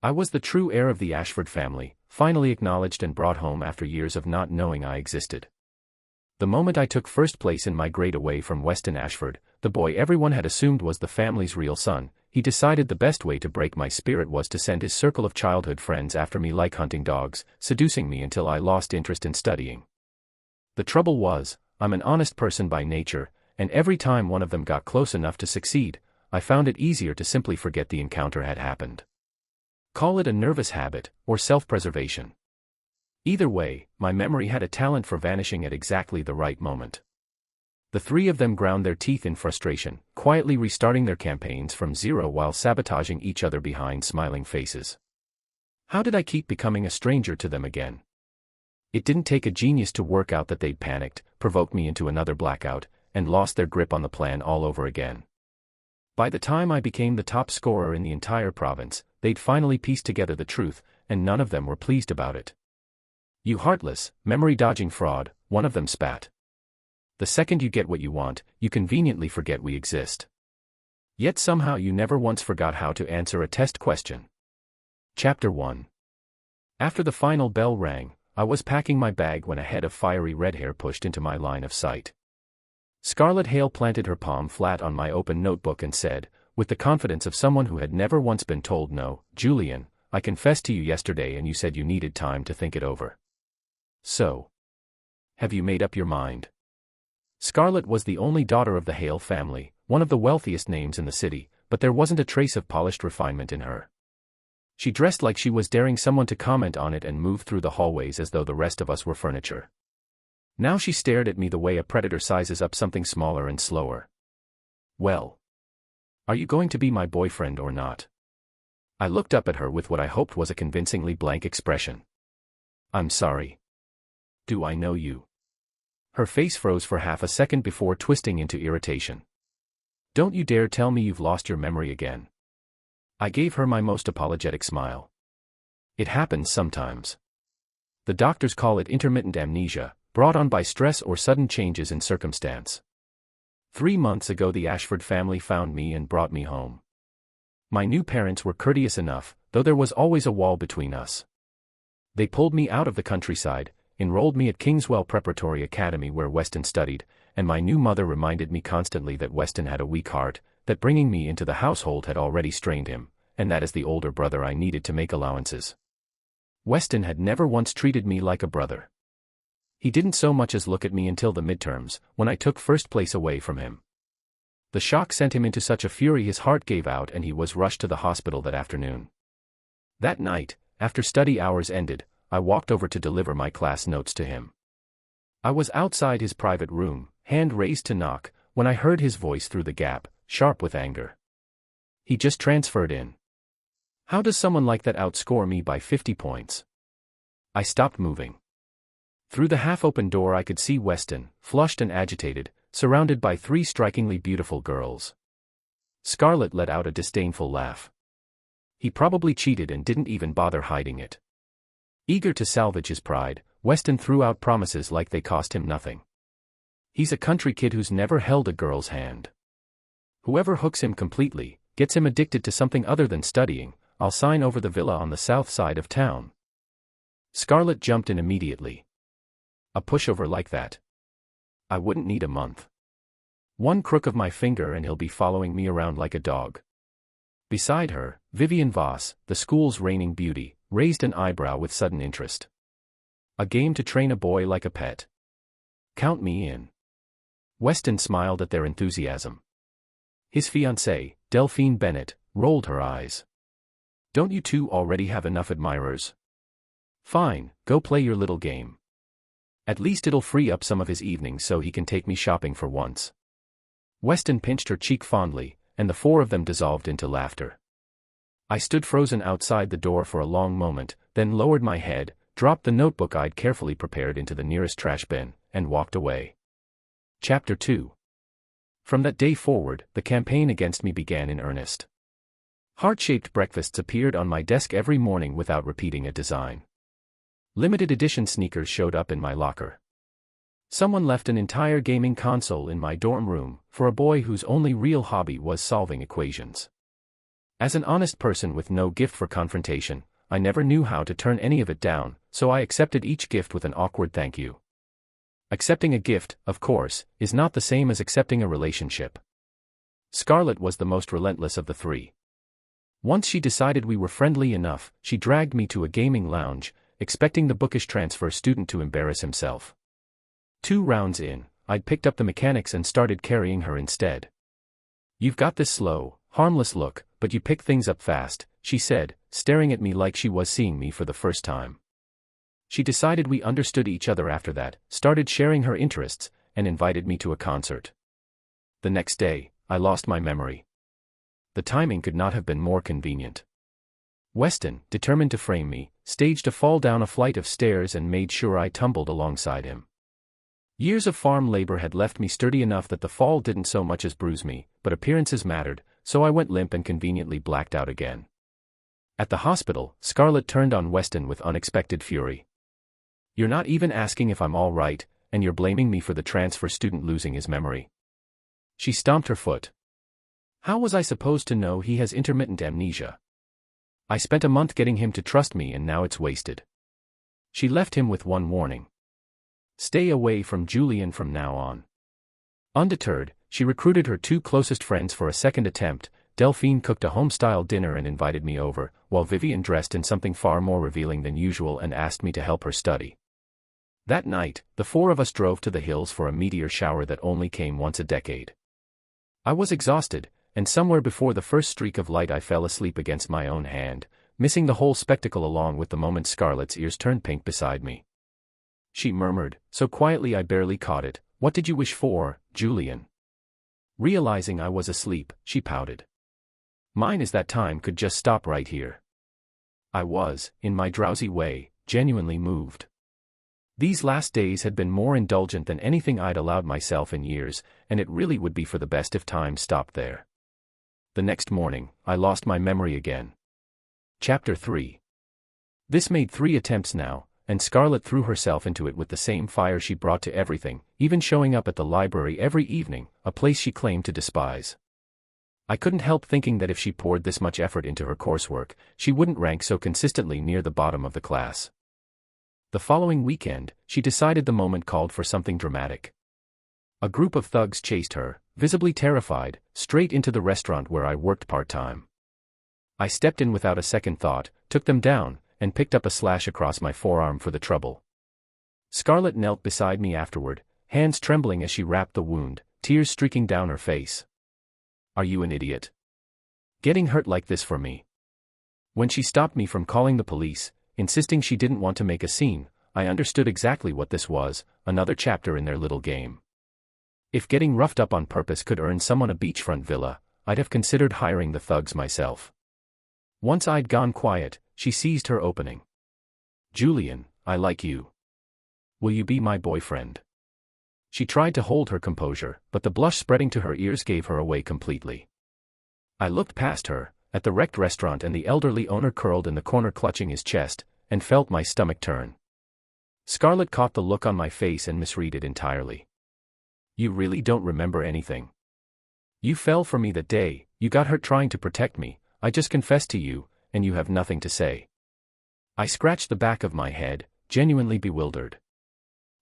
I was the true heir of the Ashford family, finally acknowledged and brought home after years of not knowing I existed. The moment I took first place in my grade away from Weston Ashford, the boy everyone had assumed was the family's real son, he decided the best way to break my spirit was to send his circle of childhood friends after me like hunting dogs, seducing me until I lost interest in studying. The trouble was, I'm an honest person by nature, and every time one of them got close enough to succeed, I found it easier to simply forget the encounter had happened. Call it a nervous habit, or self-preservation. Either way, my memory had a talent for vanishing at exactly the right moment. The three of them ground their teeth in frustration, quietly restarting their campaigns from zero while sabotaging each other behind smiling faces. How did I keep becoming a stranger to them again? It didn't take a genius to work out that they'd panicked, provoked me into another blackout, and lost their grip on the plan all over again. By the time I became the top scorer in the entire province, they'd finally pieced together the truth, and none of them were pleased about it. "You heartless, memory-dodging fraud," one of them spat. "The second you get what you want, you conveniently forget we exist. Yet somehow you never once forgot how to answer a test question." Chapter 1. After the final bell rang, I was packing my bag when a head of fiery red hair pushed into my line of sight. Scarlett Hale planted her palm flat on my open notebook and said, with the confidence of someone who had never once been told no, "Julian, I confessed to you yesterday and you said you needed time to think it over. So, have you made up your mind?" Scarlett was the only daughter of the Hale family, one of the wealthiest names in the city, but there wasn't a trace of polished refinement in her. She dressed like she was daring someone to comment on it and moved through the hallways as though the rest of us were furniture. Now she stared at me the way a predator sizes up something smaller and slower. "Well, are you going to be my boyfriend or not?" I looked up at her with what I hoped was a convincingly blank expression. "I'm sorry. Do I know you?" Her face froze for half a second before twisting into irritation. "Don't you dare tell me you've lost your memory again." I gave her my most apologetic smile. "It happens sometimes. The doctors call it intermittent amnesia, brought on by stress or sudden changes in circumstance. 3 months ago the Ashford family found me and brought me home. My new parents were courteous enough, though there was always a wall between us. They pulled me out of the countryside, enrolled me at Kingswell Preparatory Academy where Weston studied, and my new mother reminded me constantly that Weston had a weak heart, that bringing me into the household had already strained him, and that as the older brother I needed to make allowances. Weston had never once treated me like a brother. He didn't so much as look at me until the midterms, when I took first place away from him. The shock sent him into such a fury his heart gave out and he was rushed to the hospital that afternoon. That night, after study hours ended, I walked over to deliver my class notes to him. I was outside his private room, hand raised to knock, when I heard his voice through the gap, sharp with anger. "He just transferred in. How does someone like that outscore me by 50 points? I stopped moving. Through the half-open door I could see Weston, flushed and agitated, surrounded by 3 strikingly beautiful girls. Scarlett let out a disdainful laugh. He probably cheated and didn't even bother hiding it. Eager to salvage his pride, Weston threw out promises like they cost him nothing. He's a country kid who's never held a girl's hand. Whoever hooks him completely, gets him addicted to something other than studying, I'll sign over the villa on the south side of town." Scarlett jumped in immediately. "A pushover like that? I wouldn't need a month. One crook of my finger and he'll be following me around like a dog." Beside her, Vivienne Voss, the school's reigning beauty, raised an eyebrow with sudden interest. "A game to train a boy like a pet. Count me in." Weston smiled at their enthusiasm. His fiancée, Delphine Bennett, rolled her eyes. "Don't you two already have enough admirers? Fine, go play your little game. At least it'll free up some of his evenings so he can take me shopping for once." Weston pinched her cheek fondly, and the 4 of them dissolved into laughter. I stood frozen outside the door for a long moment, then lowered my head, dropped the notebook I'd carefully prepared into the nearest trash bin, and walked away. Chapter 2. From that day forward, the campaign against me began in earnest. Heart-shaped breakfasts appeared on my desk every morning without repeating a design. Limited edition sneakers showed up in my locker. Someone left an entire gaming console in my dorm room, for a boy whose only real hobby was solving equations. As an honest person with no gift for confrontation, I never knew how to turn any of it down, so I accepted each gift with an awkward thank you. Accepting a gift, of course, is not the same as accepting a relationship. Scarlett was the most relentless of the three. Once she decided we were friendly enough, she dragged me to a gaming lounge, expecting the bookish transfer student to embarrass himself. 2 rounds in, I'd picked up the mechanics and started carrying her instead. "You've got this slow, harmless look, but you pick things up fast," she said, staring at me like she was seeing me for the first time. She decided we understood each other after that, started sharing her interests, and invited me to a concert. The next day, I lost my memory. The timing could not have been more convenient. Weston, determined to frame me, staged a fall down a flight of stairs and made sure I tumbled alongside him. Years of farm labor had left me sturdy enough that the fall didn't so much as bruise me, but appearances mattered, so I went limp and conveniently blacked out again. At the hospital, Scarlett turned on Weston with unexpected fury. "You're not even asking if I'm all right, and you're blaming me for the transfer student losing his memory." She stomped her foot. "How was I supposed to know he has intermittent amnesia? I spent a month getting him to trust me and now it's wasted." She left him with one warning. "Stay away from Julian from now on." Undeterred, she recruited her 2 closest friends for a second attempt. Delphine cooked a home-style dinner and invited me over, while Vivienne dressed in something far more revealing than usual and asked me to help her study. That night, the 4 of us drove to the hills for a meteor shower that only came once a decade. I was exhausted, and somewhere before the first streak of light I fell asleep against my own hand, missing the whole spectacle along with the moment Scarlett's ears turned pink beside me. She murmured, so quietly I barely caught it, "What did you wish for, Julian?" Realizing I was asleep, she pouted. "Mine is that time could just stop right here." I was, in my drowsy way, genuinely moved. These last days had been more indulgent than anything I'd allowed myself in years, and it really would be for the best if time stopped there. The next morning, I lost my memory again. Chapter 3. This made 3 attempts now, and Scarlett threw herself into it with the same fire she brought to everything, even showing up at the library every evening, a place she claimed to despise. I couldn't help thinking that if she poured this much effort into her coursework, she wouldn't rank so consistently near the bottom of the class. The following weekend, she decided the moment called for something dramatic. A group of thugs chased her, visibly terrified, straight into the restaurant where I worked part-time. I stepped in without a second thought, took them down, and picked up a slash across my forearm for the trouble. Scarlett knelt beside me afterward, hands trembling as she wrapped the wound, tears streaking down her face. "Are you an idiot? Getting hurt like this for me?" When she stopped me from calling the police, insisting she didn't want to make a scene, I understood exactly what this was, another chapter in their little game. If getting roughed up on purpose could earn someone a beachfront villa, I'd have considered hiring the thugs myself. Once I'd gone quiet, she seized her opening. "Julian, I like you. Will you be my boyfriend?" She tried to hold her composure, but the blush spreading to her ears gave her away completely. I looked past her, at the wrecked restaurant and the elderly owner curled in the corner clutching his chest, and felt my stomach turn. Scarlett caught the look on my face and misread it entirely. "You really don't remember anything? You fell for me that day, you got hurt trying to protect me, I just confessed to you, and you have nothing to say." I scratched the back of my head, genuinely bewildered.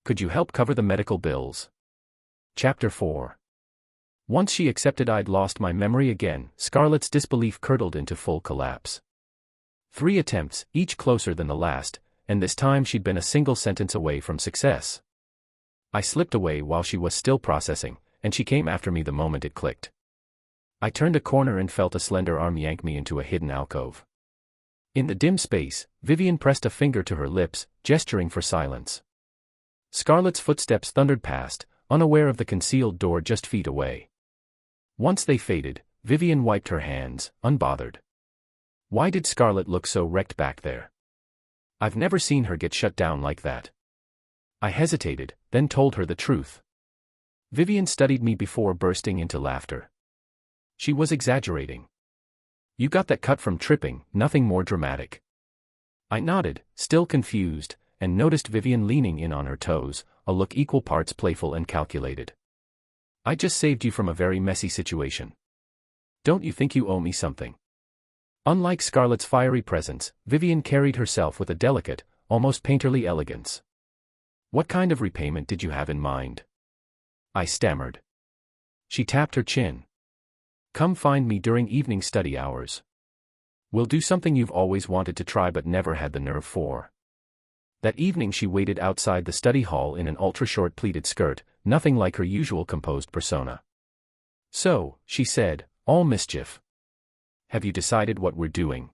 "Could you help cover the medical bills?" Chapter 4. Once she accepted I'd lost my memory again, Scarlett's disbelief curdled into full collapse. 3 attempts, each closer than the last, and this time she'd been a single sentence away from success. I slipped away while she was still processing, and she came after me the moment it clicked. I turned a corner and felt a slender arm yank me into a hidden alcove. In the dim space, Vivienne pressed a finger to her lips, gesturing for silence. Scarlett's footsteps thundered past, unaware of the concealed door just feet away. Once they faded, Vivienne wiped her hands, unbothered. Why did Scarlett look so wrecked back there? I've never seen her get shut down like that. I hesitated, then told her the truth. Vivienne studied me before bursting into laughter. She was exaggerating. "You got that cut from tripping, nothing more dramatic." I nodded, still confused, and noticed Vivienne leaning in on her toes, a look equal parts playful and calculated. "I just saved you from a very messy situation. Don't you think you owe me something?" Unlike Scarlett's fiery presence, Vivienne carried herself with a delicate, almost painterly elegance. "What kind of repayment did you have in mind?" I stammered. She tapped her chin. "Come find me during evening study hours. We'll do something you've always wanted to try but never had the nerve for." That evening she waited outside the study hall in an ultra-short pleated skirt, nothing like her usual composed persona. "So," she said, all mischief. "Have you decided what we're doing?"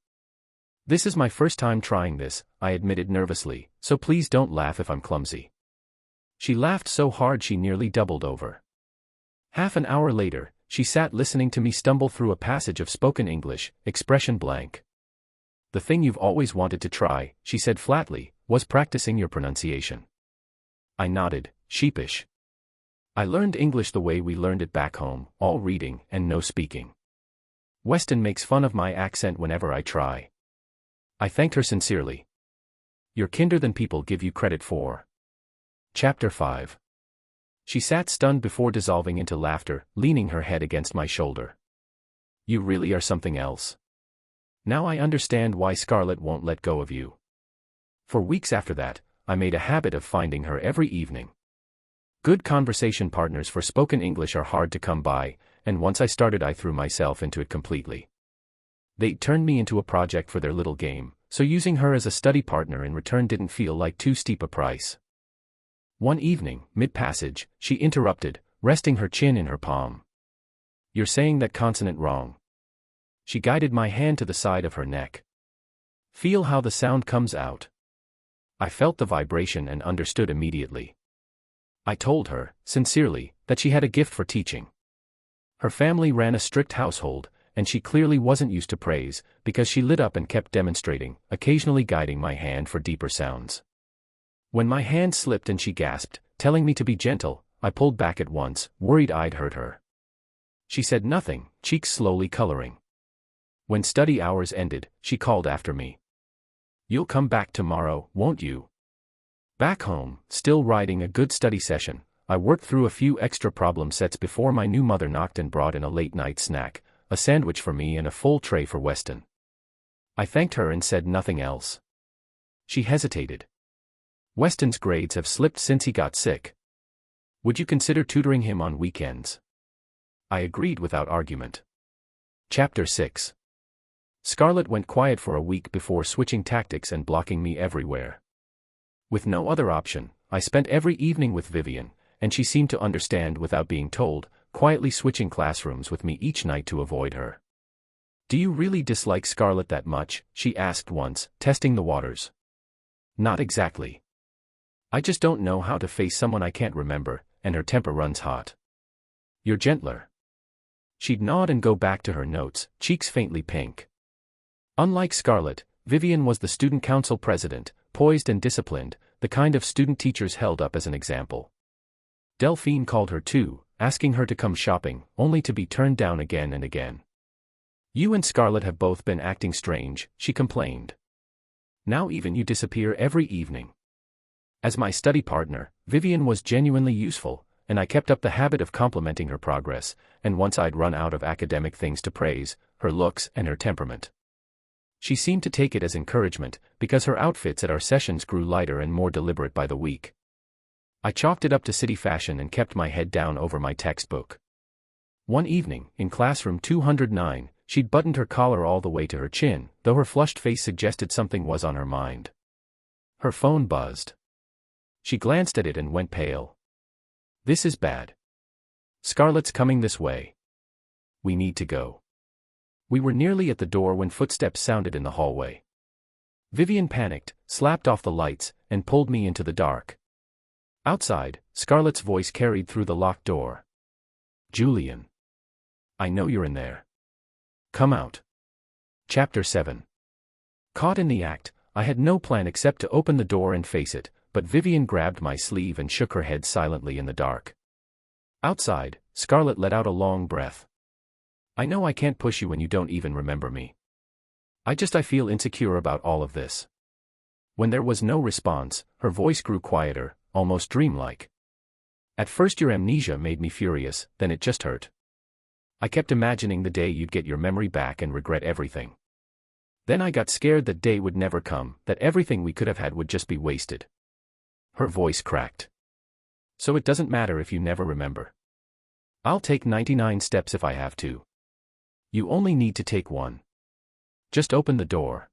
"This is my first time trying this," I admitted nervously, "so please don't laugh if I'm clumsy." She laughed so hard she nearly doubled over. Half an hour later, she sat listening to me stumble through a passage of spoken English, expression blank. "The thing you've always wanted to try," she said flatly, "was practicing your pronunciation." I nodded, sheepish. "I learned English the way we learned it back home, all reading and no speaking. Weston makes fun of my accent whenever I try." I thanked her sincerely. "You're kinder than people give you credit for." Chapter 5. She sat stunned before dissolving into laughter, leaning her head against my shoulder. "You really are something else. Now I understand why Scarlett won't let go of you." For weeks after that, I made a habit of finding her every evening. Good conversation partners for spoken English are hard to come by, and once I started I threw myself into it completely. They turned me into a project for their little game, so using her as a study partner in return didn't feel like too steep a price. One evening, mid-passage, she interrupted, resting her chin in her palm. "You're saying that consonant wrong." She guided my hand to the side of her neck. "Feel how the sound comes out." I felt the vibration and understood immediately. I told her, sincerely, that she had a gift for teaching. Her family ran a strict household, and she clearly wasn't used to praise, because she lit up and kept demonstrating, occasionally guiding my hand for deeper sounds. When my hand slipped and she gasped, telling me to be gentle, I pulled back at once, worried I'd hurt her. She said nothing, cheeks slowly coloring. When study hours ended, she called after me. "You'll come back tomorrow, won't you?" Back home, still riding a good study session, I worked through a few extra problem sets before my new mother knocked and brought in a late-night snack, a sandwich for me and a full tray for Weston. I thanked her and said nothing else. She hesitated. "Weston's grades have slipped since he got sick. Would you consider tutoring him on weekends?" I agreed without argument. Chapter 6. Scarlett went quiet for a week before switching tactics and blocking me everywhere. With no other option, I spent every evening with Vivienne, and she seemed to understand without being told, quietly switching classrooms with me each night to avoid her. "Do you really dislike Scarlett that much?" she asked once, testing the waters. "Not exactly. I just don't know how to face someone I can't remember, and her temper runs hot." "You're gentler." She'd nod and go back to her notes, cheeks faintly pink. Unlike Scarlett, Vivienne was the student council president, poised and disciplined, the kind of student teachers held up as an example. Delphine called her too, asking her to come shopping, only to be turned down again and again. "You and Scarlett have both been acting strange," she complained. "Now even you disappear every evening." As my study partner, Vivienne was genuinely useful, and I kept up the habit of complimenting her progress, and once I'd run out of academic things to praise, her looks and her temperament. She seemed to take it as encouragement, because her outfits at our sessions grew lighter and more deliberate by the week. I chalked it up to city fashion and kept my head down over my textbook. One evening, in classroom 209, she'd buttoned her collar all the way to her chin, though her flushed face suggested something was on her mind. Her phone buzzed. She glanced at it and went pale. "This is bad. Scarlett's coming this way. We need to go." We were nearly at the door when footsteps sounded in the hallway. Vivienne panicked, slapped off the lights, and pulled me into the dark. Outside, Scarlett's voice carried through the locked door. "Julian. I know you're in there. Come out." Chapter 7. Caught in the act, I had no plan except to open the door and face it, but Vivienne grabbed my sleeve and shook her head silently in the dark. Outside, Scarlett let out a long breath. "I know I can't push you when you don't even remember me. I feel insecure about all of this." When there was no response, her voice grew quieter, almost dreamlike. "At first your amnesia made me furious, then it just hurt. I kept imagining the day you'd get your memory back and regret everything. Then I got scared that day would never come, that everything we could have had would just be wasted. Her voice cracked. So it doesn't matter if you never remember. I'll take 99 steps if I have to. You only need to take one. Just open the door.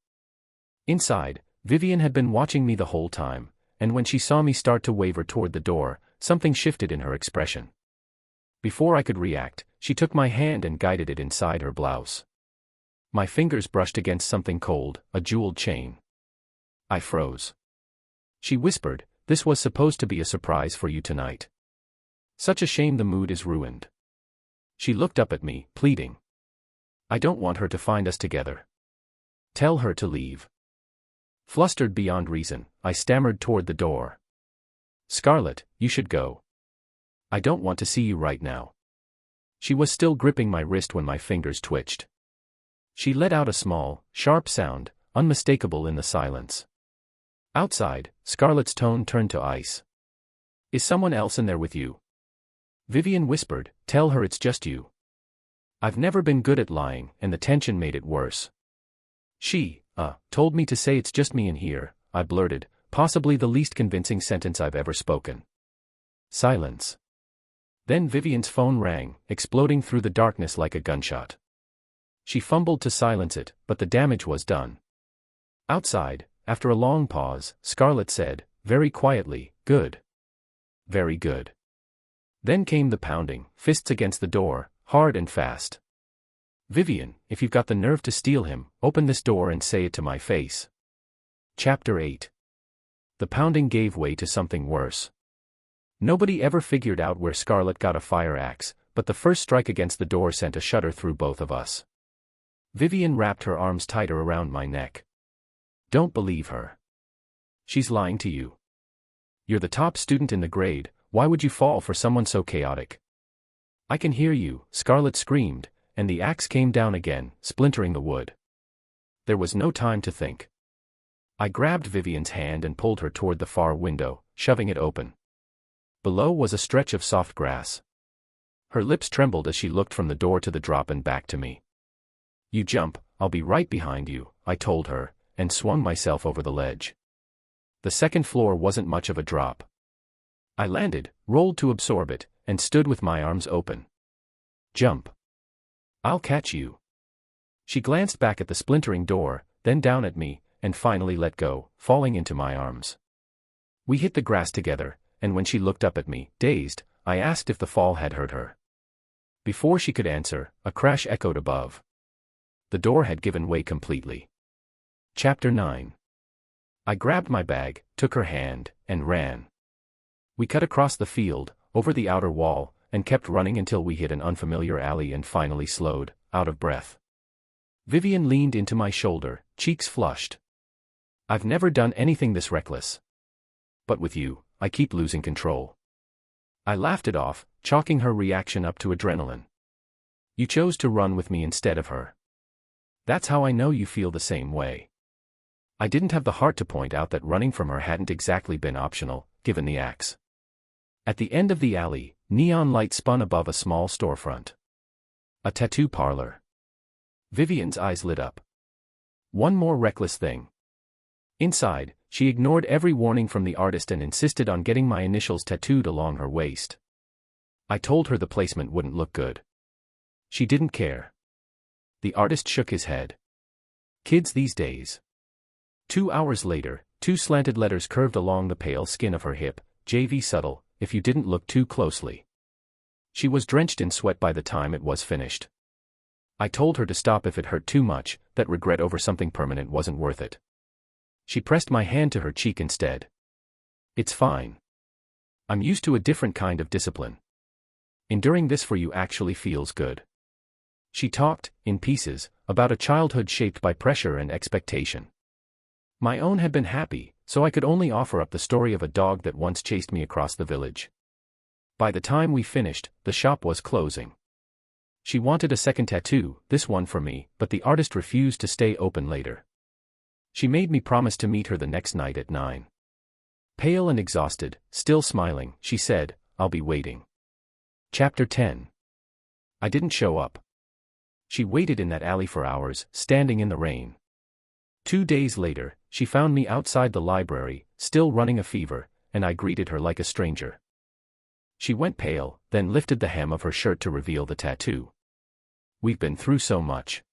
Inside, Vivienne had been watching me the whole time, and when she saw me start to waver toward the door, something shifted in her expression. Before I could react, she took my hand and guided it inside her blouse. My fingers brushed against something cold, a jeweled chain. I froze. She whispered, "This was supposed to be a surprise for you tonight. Such a shame the mood is ruined." She looked up at me, pleading. "I don't want her to find us together. Tell her to leave." Flustered beyond reason, I stammered toward the door. "Scarlett, you should go. I don't want to see you right now." She was still gripping my wrist when my fingers twitched. She let out a small, sharp sound, unmistakable in the silence. Outside, Scarlett's tone turned to ice. "Is someone else in there with you?" Vivienne whispered, "Tell her it's just you." I've never been good at lying, and the tension made it worse. She told me to say it's just me in here," I blurted, possibly the least convincing sentence I've ever spoken. Silence. Then Vivienne's phone rang, exploding through the darkness like a gunshot. She fumbled to silence it, but the damage was done. Outside, after a long pause, Scarlett said, very quietly, "Good. Very good." Then came the pounding, fists against the door, hard and fast. "Vivienne, if you've got the nerve to steal him, open this door and say it to my face." Chapter 8. The pounding gave way to something worse. Nobody ever figured out where Scarlett got a fire axe, but the first strike against the door sent a shudder through both of us. Vivienne wrapped her arms tighter around my neck. "Don't believe her. She's lying to you. You're the top student in the grade, why would you fall for someone so chaotic?" "I can hear you," Scarlett screamed, and the axe came down again, splintering the wood. There was no time to think. I grabbed Vivienne's hand and pulled her toward the far window, shoving it open. Below was a stretch of soft grass. Her lips trembled as she looked from the door to the drop and back to me. "You jump, I'll be right behind you," I told her, and swung myself over the ledge. The second floor wasn't much of a drop. I landed, rolled to absorb it, and stood with my arms open. "Jump. I'll catch you." She glanced back at the splintering door, then down at me, and finally let go, falling into my arms. We hit the grass together, and when she looked up at me, dazed, I asked if the fall had hurt her. Before she could answer, a crash echoed above. The door had given way completely. Chapter 9. I grabbed my bag, took her hand, and ran. We cut across the field, over the outer wall, and kept running until we hit an unfamiliar alley and finally slowed, out of breath. Vivienne leaned into my shoulder, cheeks flushed. "I've never done anything this reckless. But with you, I keep losing control." I laughed it off, chalking her reaction up to adrenaline. "You chose to run with me instead of her. That's how I know you feel the same way." I didn't have the heart to point out that running from her hadn't exactly been optional, given the axe. At the end of the alley, neon light spun above a small storefront. A tattoo parlor. Vivienne's eyes lit up. One more reckless thing. Inside, she ignored every warning from the artist and insisted on getting my initials tattooed along her waist. I told her the placement wouldn't look good. She didn't care. The artist shook his head. Kids these days. 2 hours later, 2 slanted letters curved along the pale skin of her hip, JV subtle, if you didn't look too closely. She was drenched in sweat by the time it was finished. I told her to stop if it hurt too much, that regret over something permanent wasn't worth it. She pressed my hand to her cheek instead. "It's fine. I'm used to a different kind of discipline. Enduring this for you actually feels good." She talked, in pieces, about a childhood shaped by pressure and expectation. My own had been happy, so I could only offer up the story of a dog that once chased me across the village. By the time we finished, the shop was closing. She wanted a second tattoo, this one for me, but the artist refused to stay open later. She made me promise to meet her the next night at 9. Pale and exhausted, still smiling, she said, "I'll be waiting." Chapter 10. I didn't show up. She waited in that alley for hours, standing in the rain. 2 days later, she found me outside the library, still running a fever, and I greeted her like a stranger. She went pale, then lifted the hem of her shirt to reveal the tattoo. We've been through so much.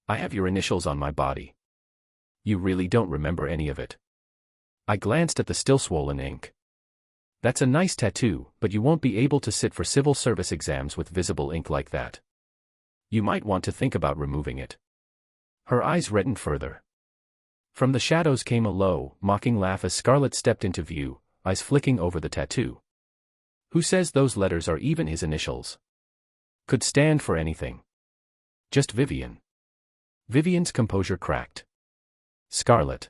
I have your initials on my body. You really don't remember any of it. I glanced at the still swollen ink. That's a nice tattoo, but you won't be able to sit for civil service exams with visible ink like that. You might want to think about removing it. Her eyes reddened further. From the shadows came a low, mocking laugh as Scarlett stepped into view, eyes flicking over the tattoo. Who says those letters are even his initials? Could stand for anything. Just Vivienne. Vivienne's composure cracked. Scarlett.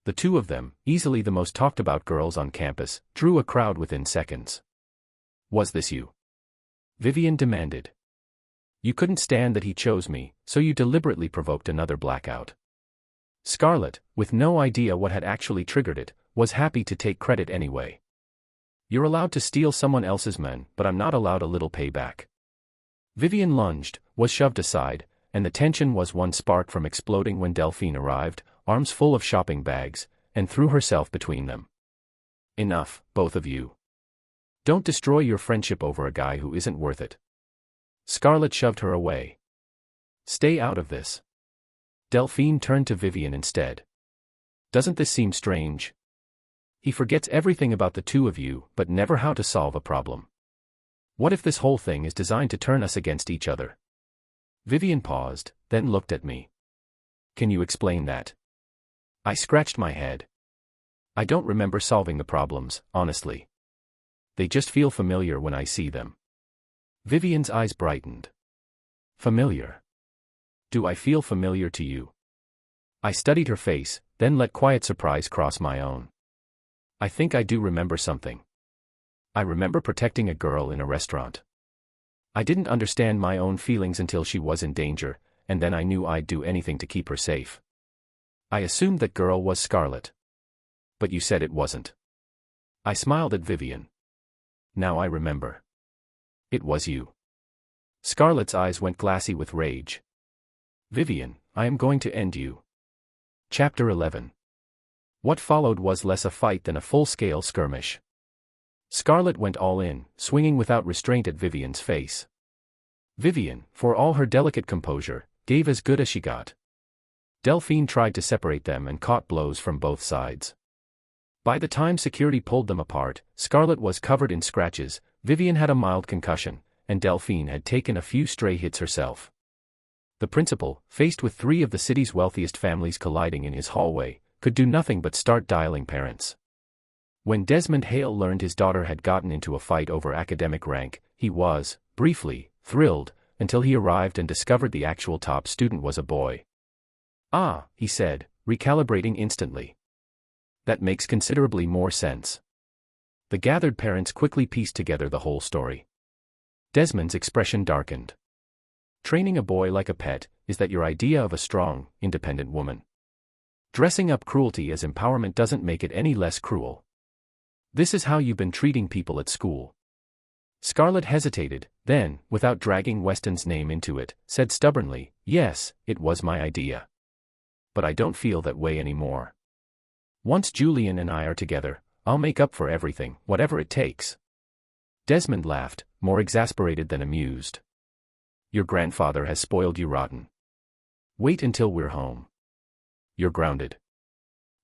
The two of them, easily the most talked about girls on campus, drew a crowd within seconds. Was this you? Vivienne demanded. You couldn't stand that he chose me, so you deliberately provoked another blackout. Scarlett, with no idea what had actually triggered it, was happy to take credit anyway. You're allowed to steal someone else's men, but I'm not allowed a little payback. Vivienne lunged, was shoved aside, and the tension was one spark from exploding when Delphine arrived, arms full of shopping bags, and threw herself between them. Enough, both of you. Don't destroy your friendship over a guy who isn't worth it. Scarlett shoved her away. Stay out of this. Delphine turned to Vivienne instead. Doesn't this seem strange? He forgets everything about the two of you, but never how to solve a problem. What if this whole thing is designed to turn us against each other? Vivienne paused, then looked at me. Can you explain that? I scratched my head. I don't remember solving the problems, honestly. They just feel familiar when I see them. Vivienne's eyes brightened. Familiar. Do I feel familiar to you? I studied her face, then let quiet surprise cross my own. I think I do remember something. I remember protecting a girl in a restaurant. I didn't understand my own feelings until she was in danger, and then I knew I'd do anything to keep her safe. I assumed that girl was Scarlett. But you said it wasn't. I smiled at Vivienne. Now I remember. It was you. Scarlett's eyes went glassy with rage. Vivienne, I am going to end you. Chapter 11. What followed was less a fight than a full-scale skirmish. Scarlett went all in, swinging without restraint at Vivienne's face. Vivienne, for all her delicate composure, gave as good as she got. Delphine tried to separate them and caught blows from both sides. By the time security pulled them apart, Scarlett was covered in scratches, Vivienne had a mild concussion, and Delphine had taken a few stray hits herself. The principal, faced with 3 of the city's wealthiest families colliding in his hallway, could do nothing but start dialing parents. When Desmond Hale learned his daughter had gotten into a fight over academic rank, he was, briefly, thrilled, until he arrived and discovered the actual top student was a boy. Ah, he said, recalibrating instantly. That makes considerably more sense. The gathered parents quickly pieced together the whole story. Desmond's expression darkened. Training a boy like a pet, is that your idea of a strong, independent woman? Dressing up cruelty as empowerment doesn't make it any less cruel. This is how you've been treating people at school. Scarlett hesitated, then, without dragging Weston's name into it, said stubbornly, yes, it was my idea. But I don't feel that way anymore. Once Julian and I are together, I'll make up for everything, whatever it takes. Desmond laughed, more exasperated than amused. Your grandfather has spoiled you rotten. Wait until we're home. You're grounded.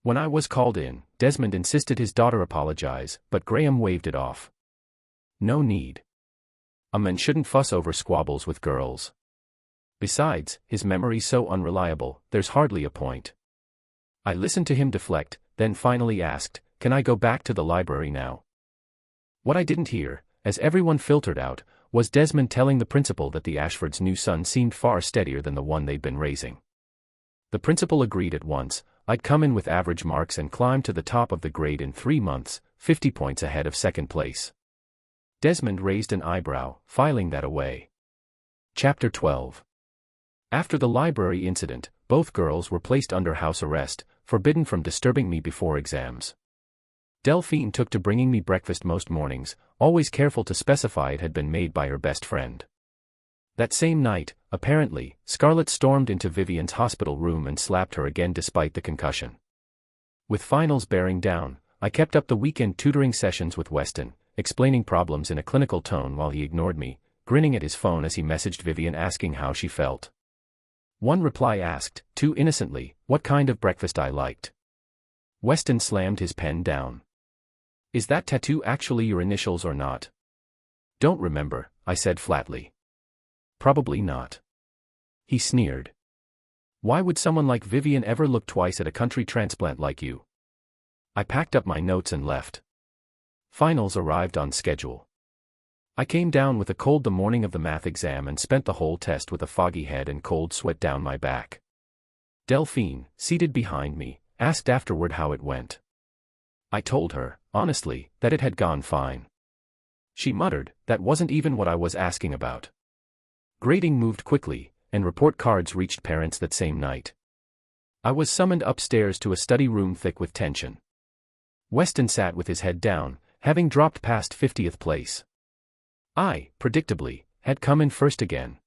When I was called in, Desmond insisted his daughter apologize, but Graham waved it off. No need. A man shouldn't fuss over squabbles with girls. Besides, his memory's so unreliable, there's hardly a point. I listened to him deflect, then finally asked, can I go back to the library now? What I didn't hear, as everyone filtered out, was Desmond telling the principal that the Ashford's new son seemed far steadier than the one they'd been raising. The principal agreed at once. I'd come in with average marks and climb to the top of the grade in 3 months, 50 points ahead of second place. Desmond raised an eyebrow, filing that away. Chapter 12. After the library incident, both girls were placed under house arrest, forbidden from disturbing me before exams. Delphine took to bringing me breakfast most mornings, always careful to specify it had been made by her best friend. That same night, apparently, Scarlett stormed into Vivienne's hospital room and slapped her again despite the concussion. With finals bearing down, I kept up the weekend tutoring sessions with Weston, explaining problems in a clinical tone while he ignored me, grinning at his phone as he messaged Vivienne asking how she felt. One reply asked, too innocently, what kind of breakfast I liked. Weston slammed his pen down. Is that tattoo actually your initials or not? Don't remember, I said flatly. Probably not. He sneered. Why would someone like Vivienne ever look twice at a country transplant like you? I packed up my notes and left. Finals arrived on schedule. I came down with a cold the morning of the math exam and spent the whole test with a foggy head and cold sweat down my back. Delphine, seated behind me, asked afterward how it went. I told her, honestly, that it had gone fine. She muttered, that wasn't even what I was asking about. Grading moved quickly, and report cards reached parents that same night. I was summoned upstairs to a study room thick with tension. Weston sat with his head down, having dropped past 50th place. I, predictably, had come in first again.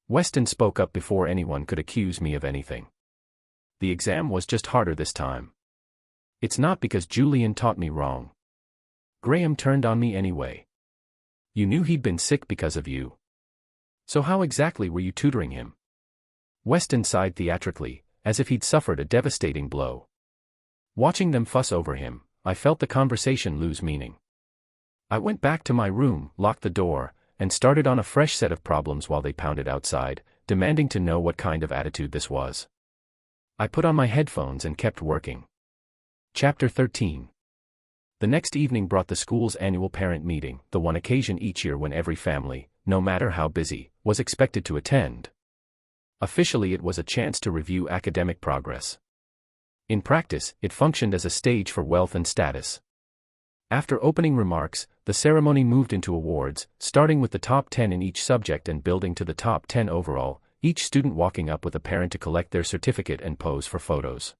Weston spoke up before anyone could accuse me of anything. The exam was just harder this time. It's not because Julian taught me wrong. Graham turned on me anyway. You knew he'd been sick because of you. So how exactly were you tutoring him? Weston sighed theatrically, as if he'd suffered a devastating blow. Watching them fuss over him, I felt the conversation lose meaning. I went back to my room, locked the door, and started on a fresh set of problems while they pounded outside, demanding to know what kind of attitude this was. I put on my headphones and kept working. Chapter 13. The next evening brought the school's annual parent meeting, the one occasion each year when every family, no matter how busy, was expected to attend. Officially it was a chance to review academic progress. In practice, it functioned as a stage for wealth and status. After opening remarks, the ceremony moved into awards, starting with the top 10 in each subject and building to the top 10 overall, each student walking up with a parent to collect their certificate and pose for photos.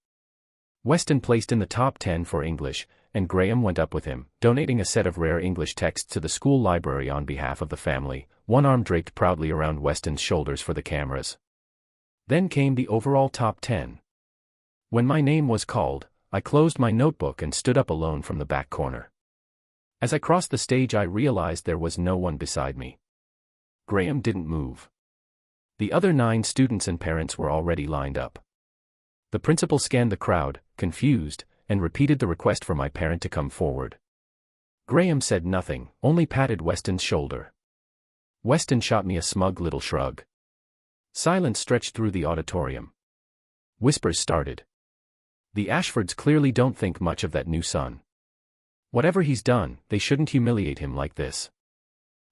Weston placed in the top 10 for English, and Graham went up with him, donating a set of rare English texts to the school library on behalf of the family, one arm draped proudly around Weston's shoulders for the cameras. Then came the overall top 10. When my name was called, I closed my notebook and stood up alone from the back corner. As I crossed the stage I realized there was no one beside me. Graham didn't move. The other 9 students and parents were already lined up. The principal scanned the crowd, confused, and repeated the request for my parent to come forward. Graham said nothing, only patted Weston's shoulder. Weston shot me a smug little shrug. Silence stretched through the auditorium. Whispers started. The Ashfords clearly don't think much of that new son. Whatever he's done, they shouldn't humiliate him like this.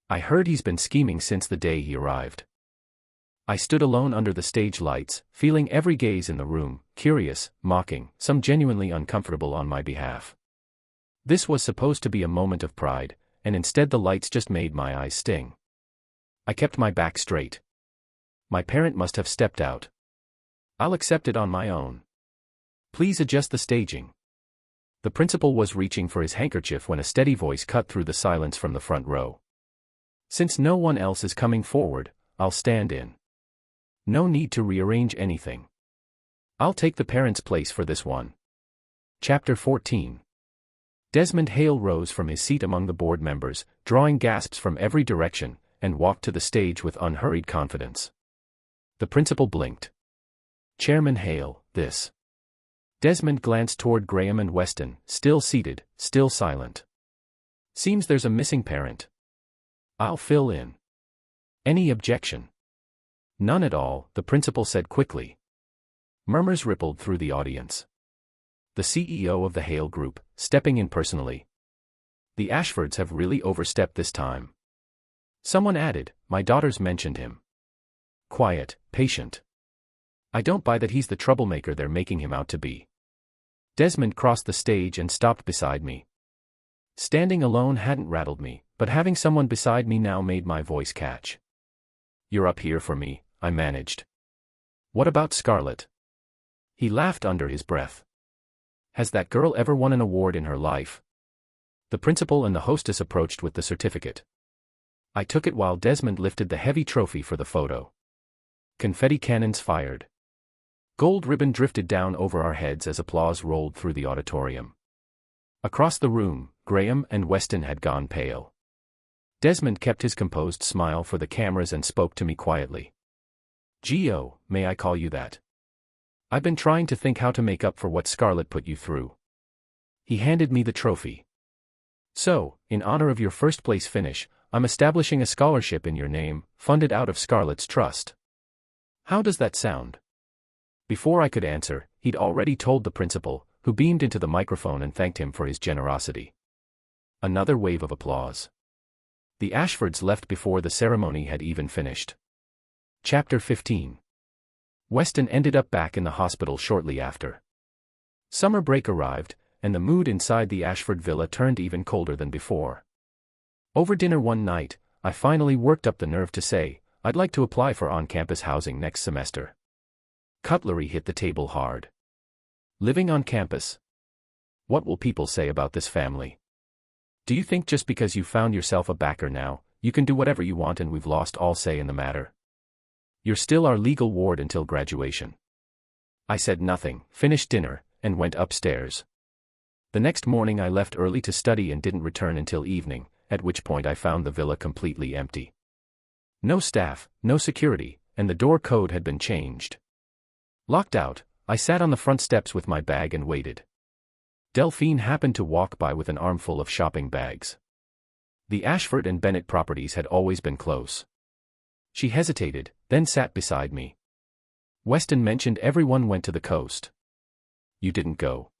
I heard he's been scheming since the day he arrived. I stood alone under the stage lights, feeling every gaze in the room, curious, mocking, some genuinely uncomfortable on my behalf. This was supposed to be a moment of pride, and instead the lights just made my eyes sting. I kept my back straight. My parent must have stepped out. I'll accept it on my own. Please adjust the staging. The principal was reaching for his handkerchief when a steady voice cut through the silence from the front row. Since no one else is coming forward, I'll stand in. No need to rearrange anything. I'll take the parent's place for this one. Chapter 14. Desmond Hale rose from his seat among the board members, drawing gasps from every direction, and walked to the stage with unhurried confidence. The principal blinked. Chairman Hale, this. Desmond glanced toward Graham and Weston, still seated, still silent. Seems there's a missing parent. I'll fill in. Any objection? None at all, the principal said quickly. Murmurs rippled through the audience. The CEO of the Hale Group, stepping in personally. The Ashfords have really overstepped this time. Someone added, my daughters mentioned him. Quiet, patient. I don't buy that he's the troublemaker they're making him out to be. Desmond crossed the stage and stopped beside me. Standing alone hadn't rattled me, but having someone beside me now made my voice catch. You're up here for me, I managed. What about Scarlett? He laughed under his breath. Has that girl ever won an award in her life? The principal and the hostess approached with the certificate. I took it while Desmond lifted the heavy trophy for the photo. Confetti cannons fired. Gold ribbon drifted down over our heads as applause rolled through the auditorium. Across the room, Graham and Weston had gone pale. Desmond kept his composed smile for the cameras and spoke to me quietly. "Gio, may I call you that? I've been trying to think how to make up for what Scarlett put you through." He handed me the trophy. "So, in honor of your first-place finish, I'm establishing a scholarship in your name, funded out of Scarlett's trust. How does that sound?" Before I could answer, he'd already told the principal, who beamed into the microphone and thanked him for his generosity. Another wave of applause. The Ashfords left before the ceremony had even finished. Chapter 15. Weston ended up back in the hospital shortly after. Summer break arrived, and the mood inside the Ashford villa turned even colder than before. Over dinner one night, I finally worked up the nerve to say, I'd like to apply for on-campus housing next semester. Cutlery hit the table hard. Living on campus. What will people say about this family? Do you think just because you found yourself a backer now, you can do whatever you want and we've lost all say in the matter? You're still our legal ward until graduation. I said nothing, finished dinner, and went upstairs. The next morning I left early to study and didn't return until evening, at which point I found the villa completely empty. No staff, no security, and the door code had been changed. Locked out, I sat on the front steps with my bag and waited. Delphine happened to walk by with an armful of shopping bags. The Ashford and Bennett properties had always been close. She hesitated, then sat beside me. Weston mentioned everyone went to the coast. You didn't go.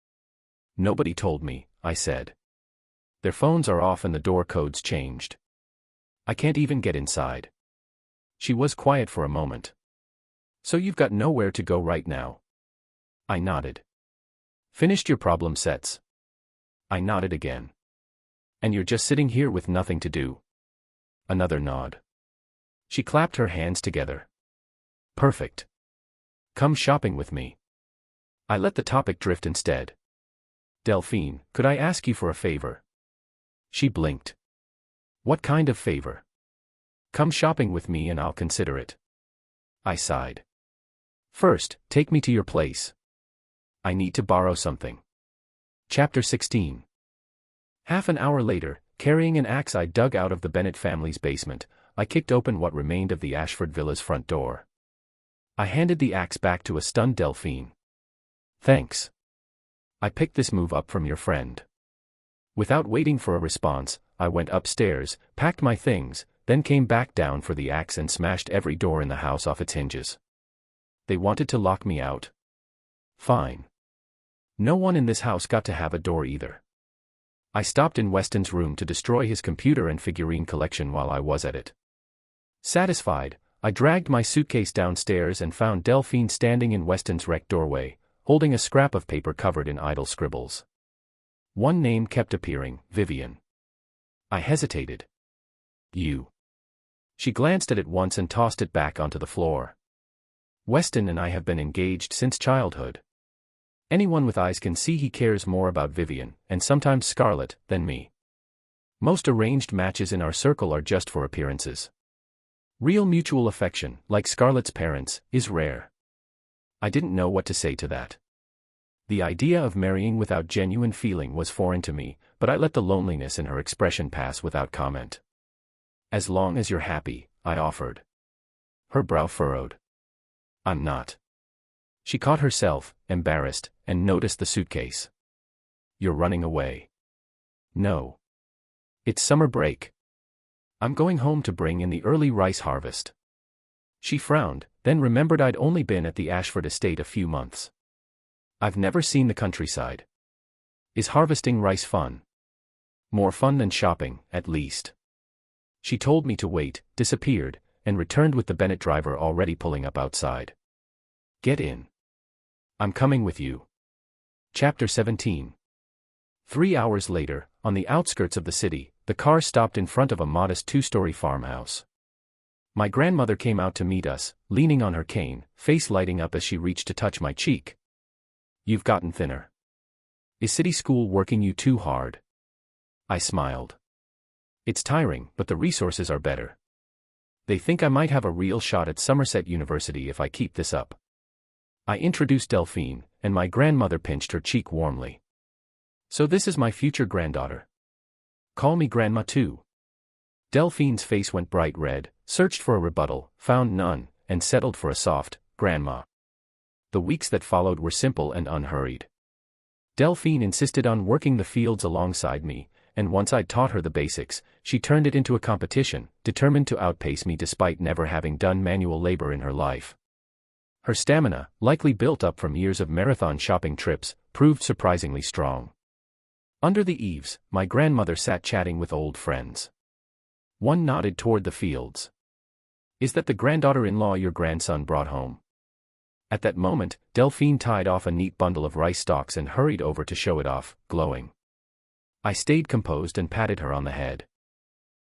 Nobody told me, I said. Their phones are off and the door code's changed. I can't even get inside. She was quiet for a moment. So you've got nowhere to go right now? I nodded. Finished your problem sets? I nodded again. And you're just sitting here with nothing to do? Another nod. She clapped her hands together. Perfect. Come shopping with me. I let the topic drift instead. Delphine, could I ask you for a favor? She blinked. What kind of favor? Come shopping with me and I'll consider it. I sighed. First, take me to your place. I need to borrow something. Chapter 16. Half an hour later, carrying an axe I dug out of the Bennett family's basement, I kicked open what remained of the Ashford villa's front door. I handed the axe back to a stunned Delphine. Thanks. I picked this move up from your friend. Without waiting for a response, I went upstairs, packed my things, then came back down for the axe and smashed every door in the house off its hinges. They wanted to lock me out. Fine. No one in this house got to have a door either. I stopped in Weston's room to destroy his computer and figurine collection while I was at it. Satisfied, I dragged my suitcase downstairs and found Delphine standing in Weston's wrecked doorway, holding a scrap of paper covered in idle scribbles. One name kept appearing, Vivienne. I hesitated. You. She glanced at it once and tossed it back onto the floor. Weston and I have been engaged since childhood. Anyone with eyes can see he cares more about Vivienne, and sometimes Scarlett, than me. Most arranged matches in our circle are just for appearances. Real mutual affection, like Scarlett's parents, is rare. I didn't know what to say to that. The idea of marrying without genuine feeling was foreign to me, but I let the loneliness in her expression pass without comment. As long as you're happy, I offered. Her brow furrowed. I'm not. She caught herself, embarrassed, and noticed the suitcase. You're running away. No. It's summer break. I'm going home to bring in the early rice harvest. She frowned, then remembered I'd only been at the Ashford estate a few months. I've never seen the countryside. Is harvesting rice fun? More fun than shopping, at least. She told me to wait, disappeared, and returned with the Bennett driver already pulling up outside. Get in. I'm coming with you. Chapter 17. 3 hours later, on the outskirts of the city, the car stopped in front of a modest 2-story farmhouse. My grandmother came out to meet us, leaning on her cane, face lighting up as she reached to touch my cheek. You've gotten thinner. Is city school working you too hard? I smiled. It's tiring, but the resources are better. They think I might have a real shot at Somerset University if I keep this up. I introduced Delphine, and my grandmother pinched her cheek warmly. So this is my future granddaughter. Call me Grandma too. Delphine's face went bright red, searched for a rebuttal, found none, and settled for a soft, Grandma. The weeks that followed were simple and unhurried. Delphine insisted on working the fields alongside me, and once I'd taught her the basics, she turned it into a competition, determined to outpace me despite never having done manual labor in her life. Her stamina, likely built up from years of marathon shopping trips, proved surprisingly strong. Under the eaves, my grandmother sat chatting with old friends. One nodded toward the fields. Is that the granddaughter-in-law your grandson brought home? At that moment, Delphine tied off a neat bundle of rice stalks and hurried over to show it off, glowing. I stayed composed and patted her on the head.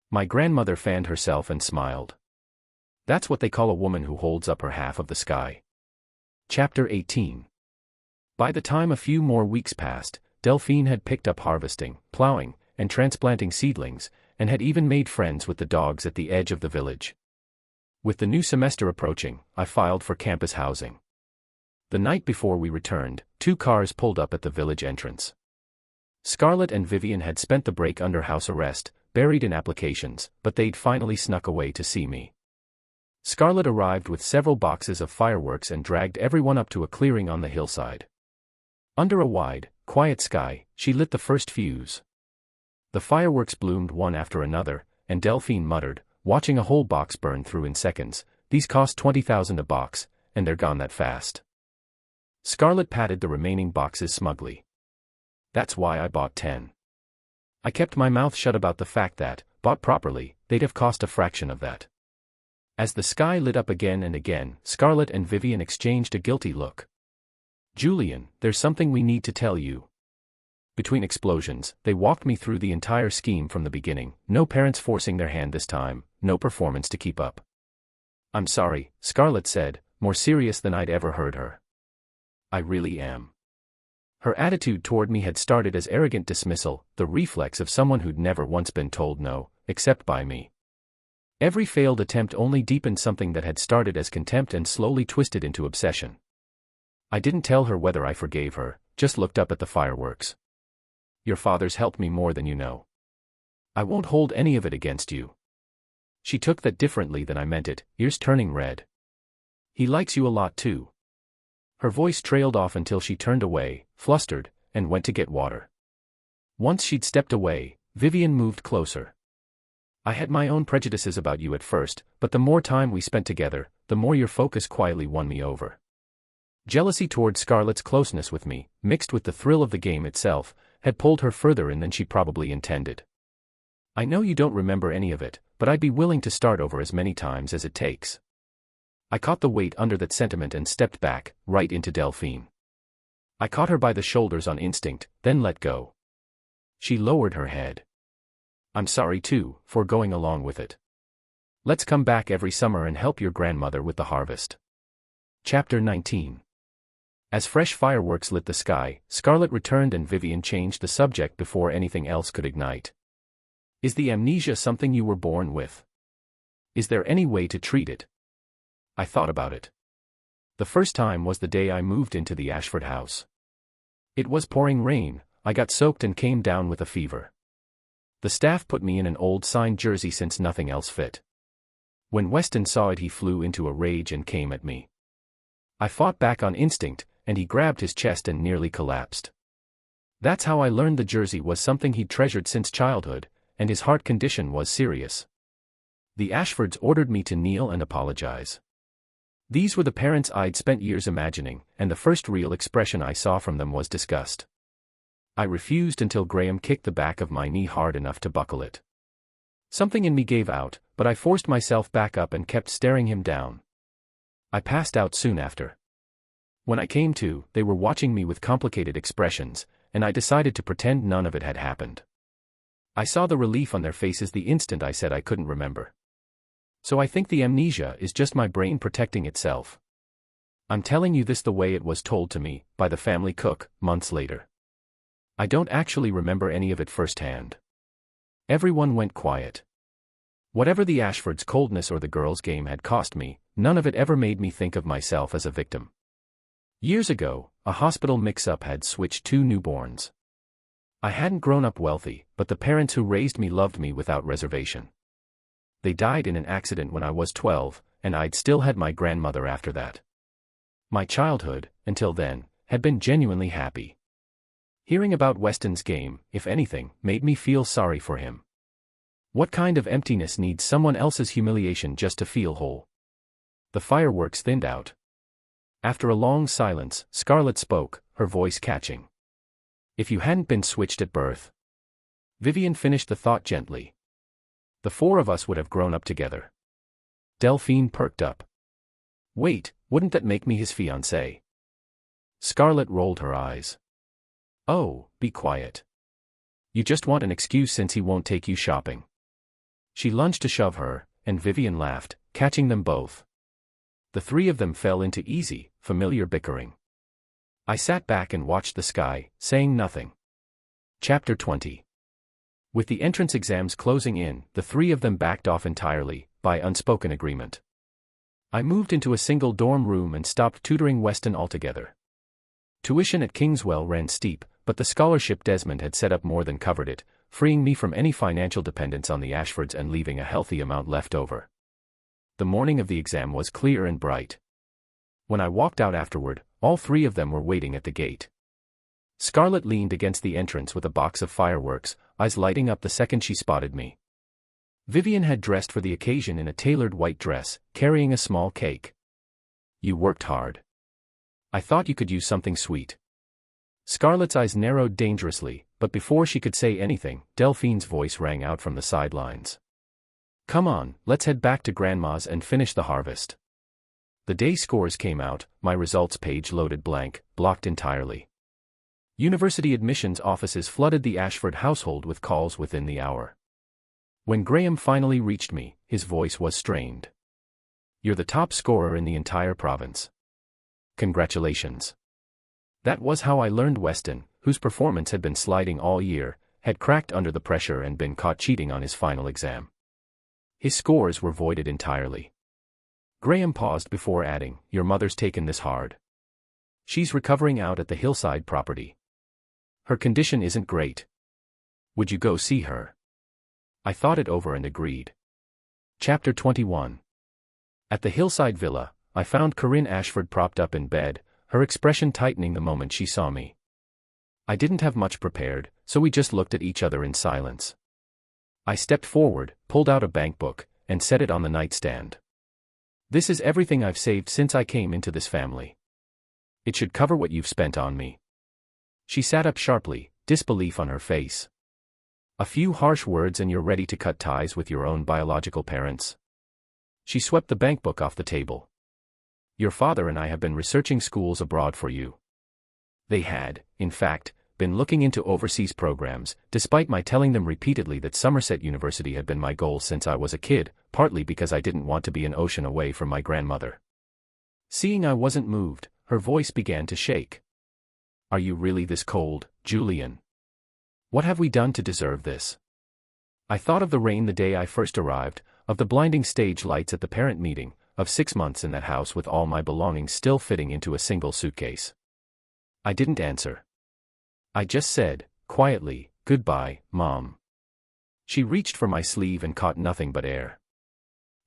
My grandmother fanned herself and smiled. That's what they call a woman who holds up her half of the sky. Chapter 18. By the time a few more weeks passed, Delphine had picked up harvesting, plowing, and transplanting seedlings, and had even made friends with the dogs at the edge of the village. With the new semester approaching, I filed for campus housing. The night before we returned, 2 cars pulled up at the village entrance. Scarlett and Vivienne had spent the break under house arrest, buried in applications, but they'd finally snuck away to see me. Scarlett arrived with several boxes of fireworks and dragged everyone up to a clearing on the hillside. Under a wide, quiet sky, she lit the first fuse. The fireworks bloomed one after another, and Delphine muttered, watching a whole box burn through in seconds, "These cost 20,000 a box, and they're gone that fast." Scarlett patted the remaining boxes smugly. That's why I bought 10. I kept my mouth shut about the fact that, bought properly, they'd have cost a fraction of that. As the sky lit up again and again, Scarlett and Vivienne exchanged a guilty look. "Julian, there's something we need to tell you." Between explosions, they walked me through the entire scheme from the beginning, no parents forcing their hand this time, no performance to keep up. "I'm sorry," Scarlett said, more serious than I'd ever heard her. "I really am." Her attitude toward me had started as arrogant dismissal, the reflex of someone who'd never once been told no, except by me. Every failed attempt only deepened something that had started as contempt and slowly twisted into obsession. I didn't tell her whether I forgave her, just looked up at the fireworks. "Your father's helped me more than you know. I won't hold any of it against you." She took that differently than I meant it, ears turning red. "He likes you a lot too." Her voice trailed off until she turned away, flustered, and went to get water. Once she'd stepped away, Vivienne moved closer. "I had my own prejudices about you at first, but the more time we spent together, the more your focus quietly won me over." Jealousy toward Scarlett's closeness with me, mixed with the thrill of the game itself, had pulled her further in than she probably intended. "I know you don't remember any of it, but I'd be willing to start over as many times as it takes." I caught the weight under that sentiment and stepped back, right into Delphine. I caught her by the shoulders on instinct, then let go. She lowered her head. "I'm sorry too, for going along with it. Let's come back every summer and help your grandmother with the harvest." Chapter 19. As fresh fireworks lit the sky, Scarlett returned and Vivienne changed the subject before anything else could ignite. "Is the amnesia something you were born with? Is there any way to treat it?" I thought about it. The first time was the day I moved into the Ashford house. It was pouring rain, I got soaked and came down with a fever. The staff put me in an old signed jersey since nothing else fit. When Weston saw it, he flew into a rage and came at me. I fought back on instinct, and he grabbed his chest and nearly collapsed. That's how I learned the jersey was something he'd treasured since childhood, and his heart condition was serious. The Ashfords ordered me to kneel and apologize. These were the parents I'd spent years imagining, and the first real expression I saw from them was disgust. I refused until Graham kicked the back of my knee hard enough to buckle it. Something in me gave out, but I forced myself back up and kept staring him down. I passed out soon after. When I came to, they were watching me with complicated expressions, and I decided to pretend none of it had happened. I saw the relief on their faces the instant I said I couldn't remember. So I think the amnesia is just my brain protecting itself. I'm telling you this the way it was told to me, by the family cook, months later. I don't actually remember any of it firsthand. Everyone went quiet. Whatever the Ashfords' coldness or the girls' game had cost me, none of it ever made me think of myself as a victim. Years ago, a hospital mix-up had switched 2 newborns. I hadn't grown up wealthy, but the parents who raised me loved me without reservation. They died in an accident when I was 12, and I'd still had my grandmother after that. My childhood, until then, had been genuinely happy. Hearing about Weston's game, if anything, made me feel sorry for him. What kind of emptiness needs someone else's humiliation just to feel whole? The fireworks thinned out. After a long silence, Scarlett spoke, her voice catching. If you hadn't been switched at birth. Vivienne finished the thought gently. The 4 of us would have grown up together. Delphine perked up. Wait, wouldn't that make me his fiancée? Scarlett rolled her eyes. Oh, be quiet. You just want an excuse since he won't take you shopping. She lunged to shove her, and Vivienne laughed, catching them both. The 3 of them fell into easy, familiar bickering. I sat back and watched the sky, saying nothing. Chapter 20. With the entrance exams closing in, the 3 of them backed off entirely, by unspoken agreement. I moved into a single dorm room and stopped tutoring Weston altogether. Tuition at Kingswell ran steep, but the scholarship Desmond had set up more than covered it, freeing me from any financial dependence on the Ashfords and leaving a healthy amount left over. The morning of the exam was clear and bright. When I walked out afterward, all 3 of them were waiting at the gate. Scarlett leaned against the entrance with a box of fireworks, eyes lighting up the second she spotted me. Vivienne had dressed for the occasion in a tailored white dress, carrying a small cake. You worked hard. I thought you could use something sweet. Scarlett's eyes narrowed dangerously, but before she could say anything, Delphine's voice rang out from the sidelines. Come on, let's head back to Grandma's and finish the harvest. The day scores came out, my results page loaded blank, blocked entirely. University admissions offices flooded the Ashford household with calls within the hour. When Graham finally reached me, his voice was strained. You're the top scorer in the entire province. Congratulations. That was how I learned Weston, whose performance had been sliding all year, had cracked under the pressure and been caught cheating on his final exam. His scores were voided entirely. Graham paused before adding, your mother's taken this hard. She's recovering out at the hillside property. Her condition isn't great. Would you go see her? I thought it over and agreed. Chapter 21. At the hillside villa, I found Corinne Ashford propped up in bed, her expression tightening the moment she saw me. I didn't have much prepared, so we just looked at each other in silence. I stepped forward, pulled out a bank book, and set it on the nightstand. This is everything I've saved since I came into this family. It should cover what you've spent on me. She sat up sharply, disbelief on her face. A few harsh words and you're ready to cut ties with your own biological parents. She swept the bank book off the table. Your father and I have been researching schools abroad for you. They had, in fact, been looking into overseas programs, despite my telling them repeatedly that Somerset University had been my goal since I was a kid, partly because I didn't want to be an ocean away from my grandmother. Seeing I wasn't moved, her voice began to shake. Are you really this cold, Julian? What have we done to deserve this? I thought of the rain the day I first arrived, of the blinding stage lights at the parent meeting, of 6 months in that house with all my belongings still fitting into a single suitcase. I didn't answer. I just said, quietly, goodbye, Mom. She reached for my sleeve and caught nothing but air.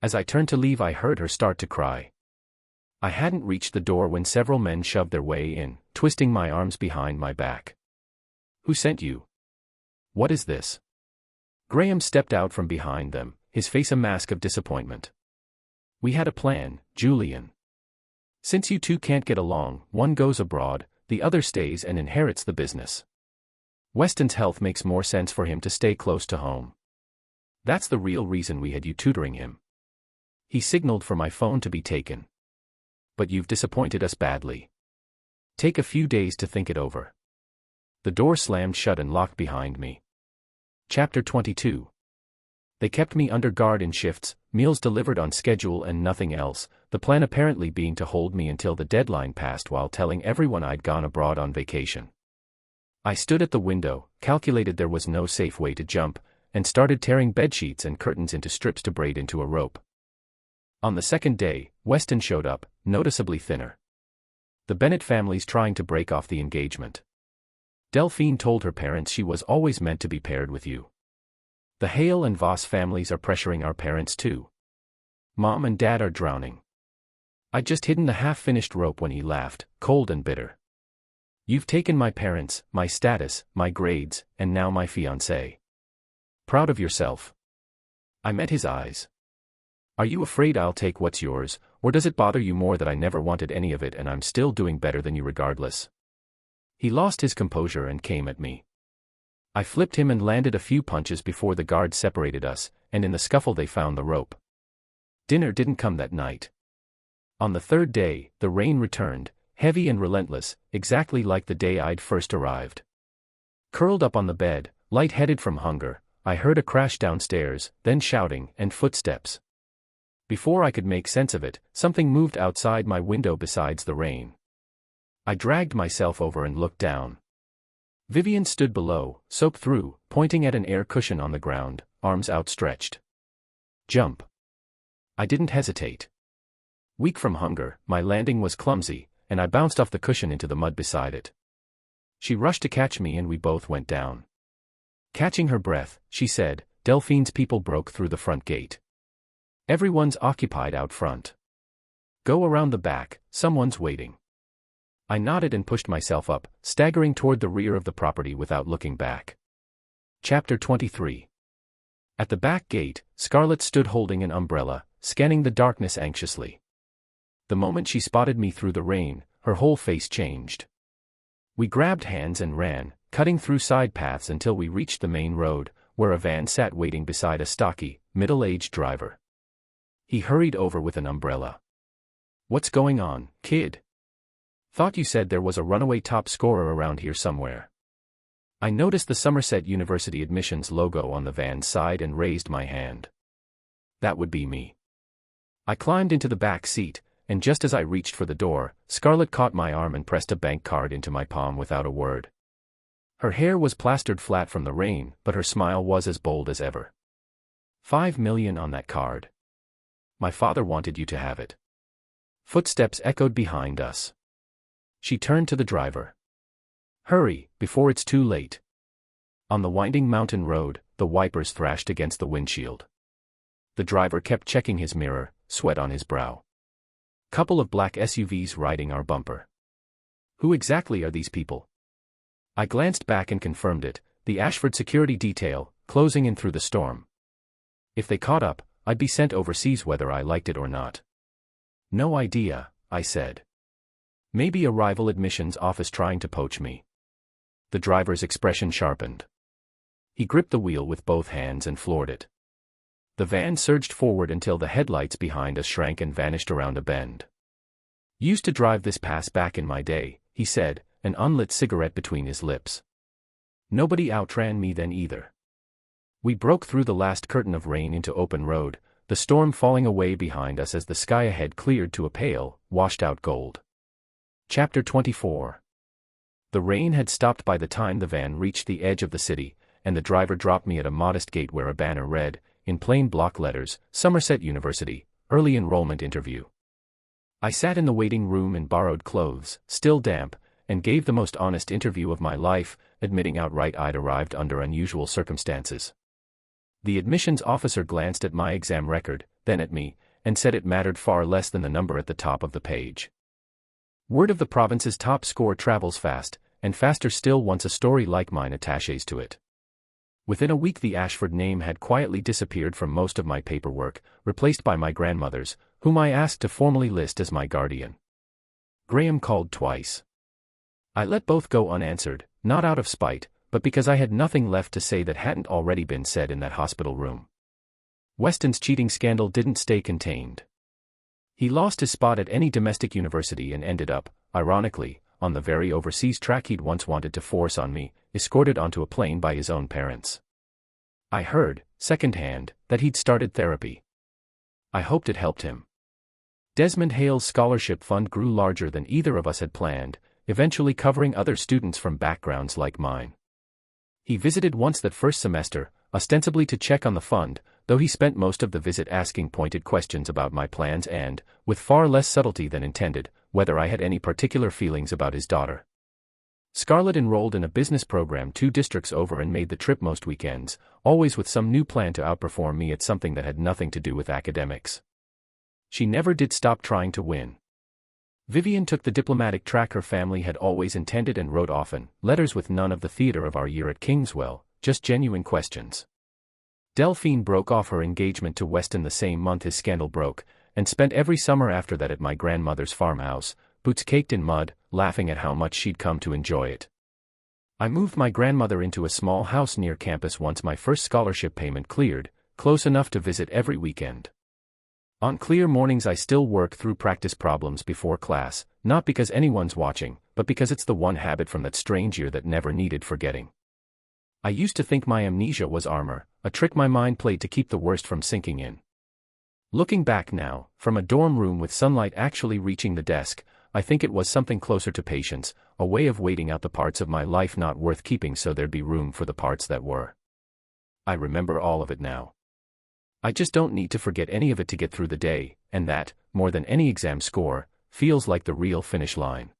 As I turned to leave, I heard her start to cry. I hadn't reached the door when several men shoved their way in, twisting my arms behind my back. Who sent you? What is this? Graham stepped out from behind them, his face a mask of disappointment. We had a plan, Julian. Since you two can't get along, one goes abroad, the other stays and inherits the business. Weston's health makes more sense for him to stay close to home. That's the real reason we had you tutoring him. He signaled for my phone to be taken. But you've disappointed us badly. Take a few days to think it over. The door slammed shut and locked behind me. Chapter 22. They kept me under guard in shifts, meals delivered on schedule and nothing else, the plan apparently being to hold me until the deadline passed while telling everyone I'd gone abroad on vacation. I stood at the window, calculated there was no safe way to jump, and started tearing bedsheets and curtains into strips to braid into a rope. On the second day, Weston showed up, noticeably thinner. The Bennett family's trying to break off the engagement. Delphine told her parents she was always meant to be paired with you. The Hale and Voss families are pressuring our parents too. Mom and Dad are drowning. I'd just hidden the half-finished rope when he laughed, cold and bitter. You've taken my parents, my status, my grades, and now my fiancé. Proud of yourself? I met his eyes. Are you afraid I'll take what's yours, or does it bother you more that I never wanted any of it and I'm still doing better than you regardless? He lost his composure and came at me. I flipped him and landed a few punches before the guards separated us, and in the scuffle they found the rope. Dinner didn't come that night. On the third day, the rain returned, heavy and relentless, exactly like the day I'd first arrived. Curled up on the bed, light-headed from hunger, I heard a crash downstairs, then shouting and footsteps. Before I could make sense of it, something moved outside my window besides the rain. I dragged myself over and looked down. Vivienne stood below, soap through, pointing at an air cushion on the ground, arms outstretched. Jump. I didn't hesitate. Weak from hunger, my landing was clumsy, and I bounced off the cushion into the mud beside it. She rushed to catch me and we both went down. Catching her breath, she said, "Delphine's people broke through the front gate. Everyone's occupied out front. Go around the back, someone's waiting." I nodded and pushed myself up, staggering toward the rear of the property without looking back. Chapter 23. At the back gate, Scarlett stood holding an umbrella, scanning the darkness anxiously. The moment she spotted me through the rain, her whole face changed. We grabbed hands and ran, cutting through side paths until we reached the main road, where a van sat waiting beside a stocky, middle-aged driver. He hurried over with an umbrella. "What's going on, kid? Thought you said there was a runaway top scorer around here somewhere." I noticed the Somerset University admissions logo on the van's side and raised my hand. That would be me. I climbed into the back seat, and just as I reached for the door, Scarlett caught my arm and pressed a bank card into my palm without a word. Her hair was plastered flat from the rain, but her smile was as bold as ever. $5 million on that card. My father wanted you to have it. Footsteps echoed behind us. She turned to the driver. "Hurry, before it's too late." On the winding mountain road, the wipers thrashed against the windshield. The driver kept checking his mirror, sweat on his brow. Couple of black SUVs riding our bumper. Who exactly are these people? I glanced back and confirmed it, the Ashford security detail, closing in through the storm. If they caught up, I'd be sent overseas whether I liked it or not. "No idea," I said. "Maybe a rival admissions office trying to poach me." The driver's expression sharpened. He gripped the wheel with both hands and floored it. The van surged forward until the headlights behind us shrank and vanished around a bend. "Used to drive this pass back in my day," he said, an unlit cigarette between his lips. "Nobody outran me then either." We broke through the last curtain of rain into open road, the storm falling away behind us as the sky ahead cleared to a pale, washed-out gold. Chapter 24. The rain had stopped by the time the van reached the edge of the city, and the driver dropped me at a modest gate where a banner read, in plain block letters, "Somerset University, Early Enrollment Interview." I sat in the waiting room in borrowed clothes, still damp, and gave the most honest interview of my life, admitting outright I'd arrived under unusual circumstances. The admissions officer glanced at my exam record, then at me, and said it mattered far less than the number at the top of the page. Word of the province's top score travels fast, and faster still once a story like mine attaches to it. Within a week the Ashford name had quietly disappeared from most of my paperwork, replaced by my grandmother's, whom I asked to formally list as my guardian. Graham called twice. I let both go unanswered, not out of spite, but because I had nothing left to say that hadn't already been said in that hospital room. Weston's cheating scandal didn't stay contained. He lost his spot at any domestic university and ended up, ironically, on the very overseas track he'd once wanted to force on me, escorted onto a plane by his own parents. I heard, secondhand, that he'd started therapy. I hoped it helped him. Desmond Hale's scholarship fund grew larger than either of us had planned, eventually covering other students from backgrounds like mine. He visited once that first semester, ostensibly to check on the fund, though he spent most of the visit asking pointed questions about my plans and, with far less subtlety than intended, whether I had any particular feelings about his daughter. Scarlett enrolled in a business program 2 districts over and made the trip most weekends, always with some new plan to outperform me at something that had nothing to do with academics. She never did stop trying to win. Vivienne took the diplomatic track her family had always intended and wrote often, letters with none of the theater of our year at Kingswell, just genuine questions. Delphine broke off her engagement to Weston the same month his scandal broke, and spent every summer after that at my grandmother's farmhouse, boots caked in mud, laughing at how much she'd come to enjoy it. I moved my grandmother into a small house near campus once my first scholarship payment cleared, close enough to visit every weekend. On clear mornings I still work through practice problems before class, not because anyone's watching, but because it's the one habit from that strange year that never needed forgetting. I used to think my amnesia was armor, a trick my mind played to keep the worst from sinking in. Looking back now, from a dorm room with sunlight actually reaching the desk, I think it was something closer to patience, a way of waiting out the parts of my life not worth keeping so there'd be room for the parts that were. I remember all of it now. I just don't need to forget any of it to get through the day, and that, more than any exam score, feels like the real finish line.